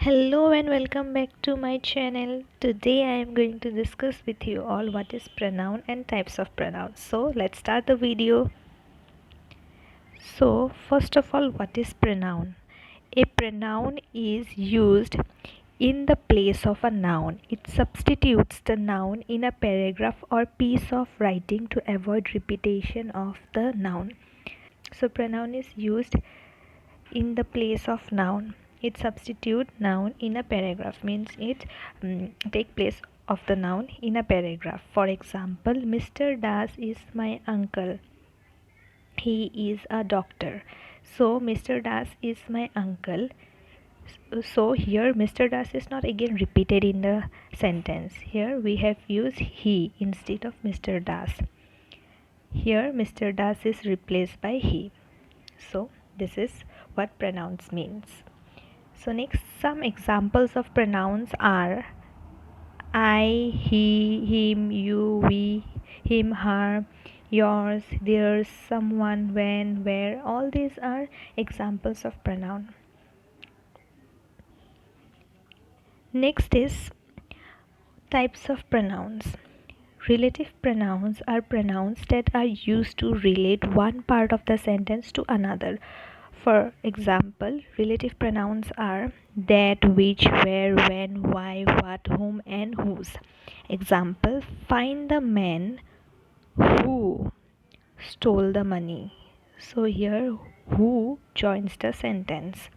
Hello and welcome back to my channel. Today I am going to discuss with you all what is pronoun and types of pronouns. So let's start the video. So first of all, what is pronoun? A pronoun is used in the place of a noun. It substitutes the noun in a paragraph or piece of writing to avoid repetition of the noun. So pronoun is used in the place of noun. It substitute noun in a paragraph, means it take place of the noun in a paragraph. For example, Mr. Das is my uncle. He is a doctor. So Mr. Das is my uncle. So here Mr. Das is not again repeated in the sentence. Here we have used he instead of Mr. Das. Here Mr. Das is replaced by he. So this is what pronouns means. So next, some examples of pronouns are I, he, him, you, we, him, her, yours, theirs, someone, when, where. All these are examples of pronoun. Next is types of pronouns. Relative pronouns are pronouns that are used to relate one part of the sentence to another. For example, relative pronouns are that, which, where, when, why, what, whom, and whose. Example, find the man who stole the money. So here, who joins the sentence.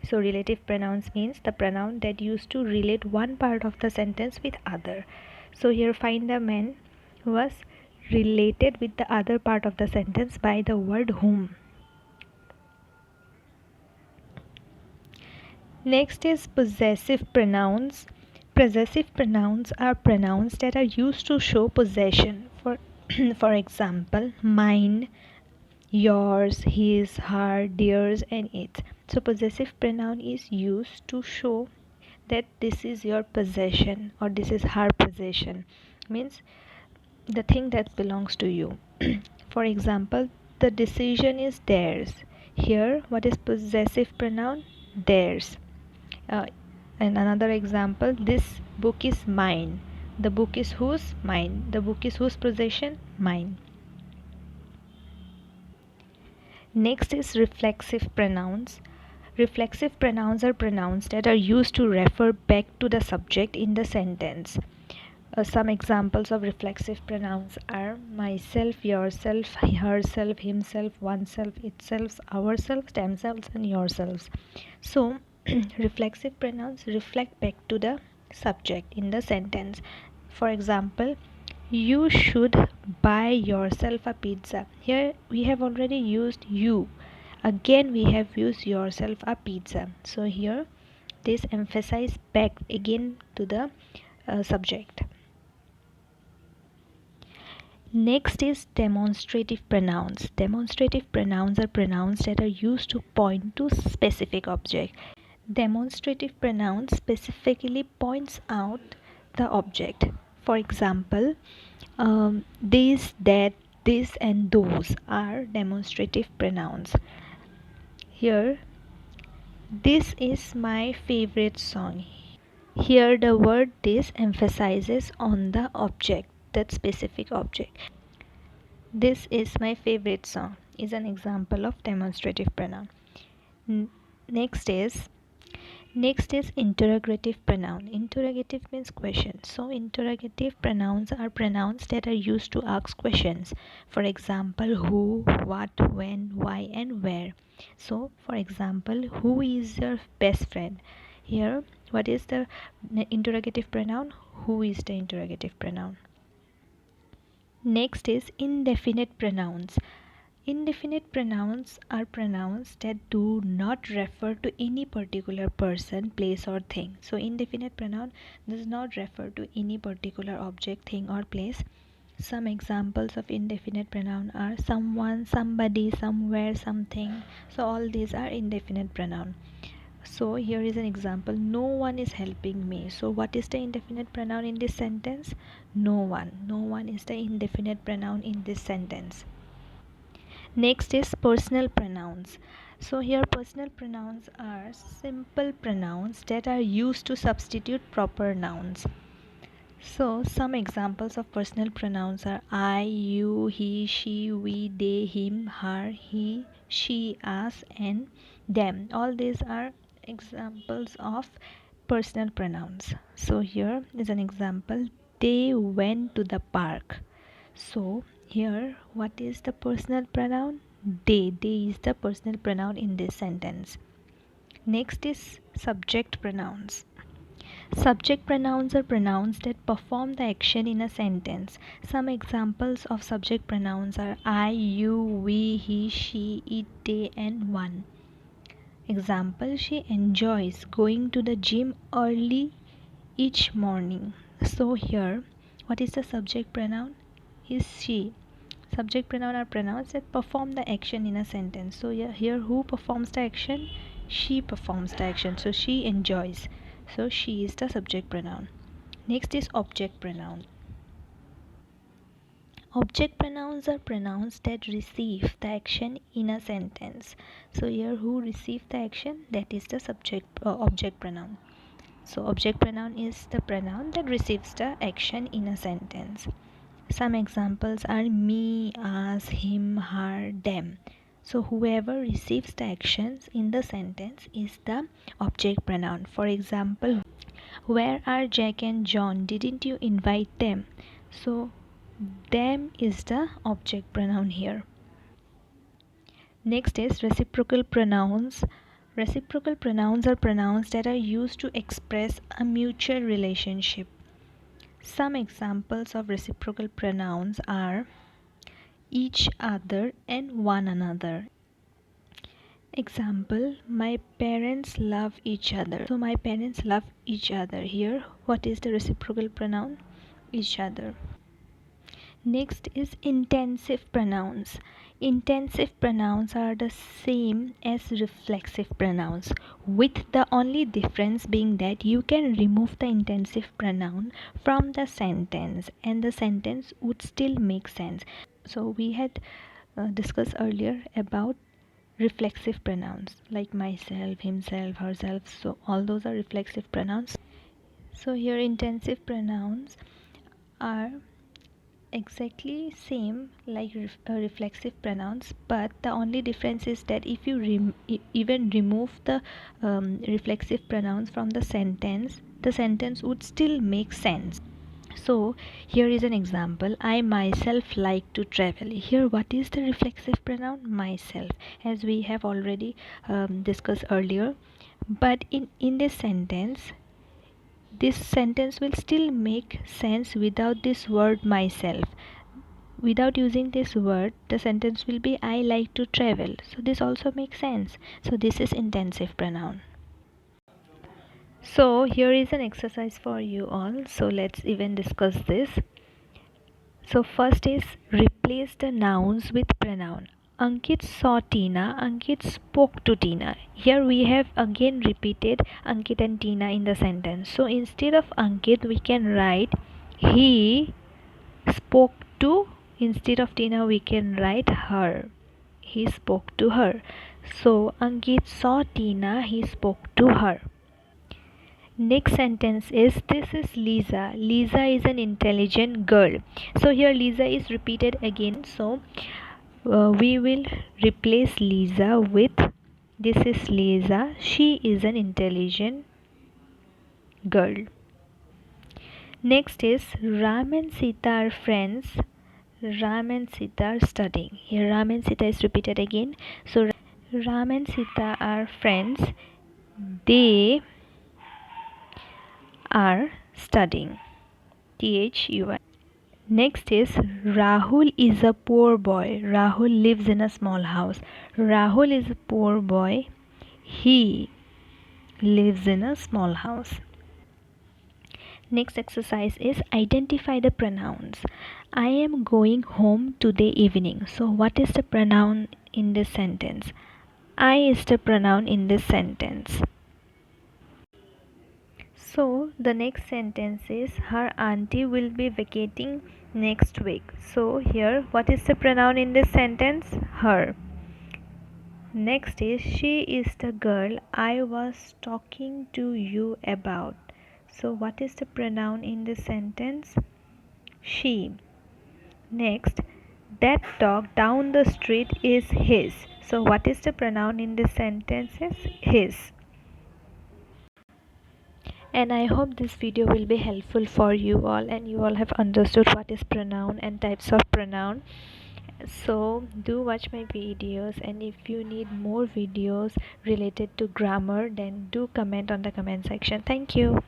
So relative pronouns means the pronoun that used to relate one part of the sentence with other. So here find the man was related with the other part of the sentence by the word whom. Next is possessive pronouns. Possessive pronouns are pronouns that are used to show possession. For example, mine, yours, his, her, theirs, and its. So possessive pronoun is used to show that this is your possession or this is her possession, means the thing that belongs to you. For example, the decision is theirs. Here what is possessive pronoun? Theirs. uh, and another example, this book is mine. The book is whose? Mine. The book is whose possession? Mine. Next is reflexive pronouns. Reflexive pronouns are pronouns that are used to refer back to the subject in the sentence. Some examples of reflexive pronouns are myself, yourself, herself, himself, oneself, itself, ourselves, themselves, and yourselves. So, reflexive pronouns reflect back to the subject in the sentence. For example, you should buy yourself a pizza. Here we have already used you. Again we have used yourself a pizza. So here this emphasize back again to the subject. Next is demonstrative pronouns. Demonstrative pronouns are pronouns that are used to point to specific object. Demonstrative pronouns specifically points out the object. For example, this, that, this, and those are demonstrative pronouns. Here, this is my favorite song. Here, the word this emphasizes on the object, that specific object. This is my favorite song is an example of demonstrative pronoun. N- Next is interrogative pronoun. Interrogative means question. So interrogative pronouns are pronouns that are used to ask questions. For example, who, what, when, why, and where. So for example, who is your best friend? Here, what is the interrogative pronoun? Who is the interrogative pronoun? Next is indefinite pronouns. Indefinite pronouns are pronouns that do not refer to any particular person, place, or thing. So, indefinite pronoun does not refer to any particular object, thing, or place. Some examples of indefinite pronoun are someone, somebody, somewhere, something. So, all these are indefinite pronoun. So, here is an example, no one is helping me. So, what is the indefinite pronoun in this sentence? No one. No one is the indefinite pronoun in this sentence. Next is personal pronouns. So here personal pronouns are simple pronouns that are used to substitute proper nouns. So some examples of personal pronouns are I, you, he, she, we, they, him, her, he, she, us, and them. All these are examples of personal pronouns. So here is an example. They went to the park. So here what is the personal pronoun? They is the personal pronoun in this sentence. Next is subject pronouns. Subject pronouns are pronouns that perform the action in a sentence. Some examples of subject pronouns are I, you, we, he, she, it, they, and one. Example, she enjoys going to the gym early each morning. So here, what is the subject pronoun? Is she. Subject pronoun are pronouns that perform the action in a sentence. So here who performs the action? She performs the action. So she enjoys. So she is the subject pronoun. Next is object pronoun. Object pronouns are pronouns that receive the action in a sentence. So here who receive the action? That is the object pronoun. So object pronoun is the pronoun that receives the action in a sentence. Some examples are me, us, him, her, them. So whoever receives the actions in the sentence is the object pronoun. For example, where are Jack and John? Didn't you invite them? So them is the object pronoun here. Next is reciprocal pronouns. Reciprocal pronouns are pronouns that are used to express a mutual relationship. Some examples of reciprocal pronouns are each other and one another. Example, my parents love each other. So my parents love each other. Here what is the reciprocal pronoun? Each other. Next is intensive pronouns. Intensive pronouns are the same as reflexive pronouns, with the only difference being that you can remove the intensive pronoun from the sentence and the sentence would still make sense. So we had discussed earlier about reflexive pronouns like myself, himself, herself. So all those are reflexive pronouns. So here intensive pronouns are exactly same like reflexive pronouns, but the only difference is that if you even remove the reflexive pronouns from the sentence would still make sense. So here is an example, I myself like to travel. Here what is the reflexive pronoun? Myself, as we have already discussed earlier. But in this sentence will still make sense without this word myself. Without using this word, the sentence will be I like to travel. So this also makes sense. So this is intensive pronoun. So here is an exercise for you all. So let's even discuss this. So first is replace the nouns with pronoun. Ankit saw Tina. Ankit spoke to Tina. Here we have again repeated Ankit and Tina in the sentence. So instead of Ankit, we can write he spoke to. Instead of Tina, we can write her. He spoke to her. So Ankit saw Tina. He spoke to her. Next sentence is this is Lisa. Lisa is an intelligent girl. So here Lisa is repeated again. So we will replace Lisa with this is Lisa. She is an intelligent girl. Next is Ram and Sita are friends. Ram and Sita are studying. Here Ram and Sita is repeated again. So Ram and Sita are friends. They are studying. THUI. Next is Rahul is a poor boy. Rahul lives in a small house. Rahul is a poor boy. He lives in a small house. Next exercise is identify the pronouns. I am going home today evening. So what is the pronoun in this sentence? I is the pronoun in this sentence. So the next sentence is her auntie will be vacating next week. So here what is the pronoun in this sentence? Her. Next is she is the girl I was talking to you about. So what is the pronoun in this sentence? She. Next, that dog down the street is his. So what is the pronoun in this sentence? Is his. And I hope this video will be helpful for you all and you all have understood what is pronoun and types of pronoun. So do watch my videos, and if you need more videos related to grammar, then do comment on the comment section. Thank you.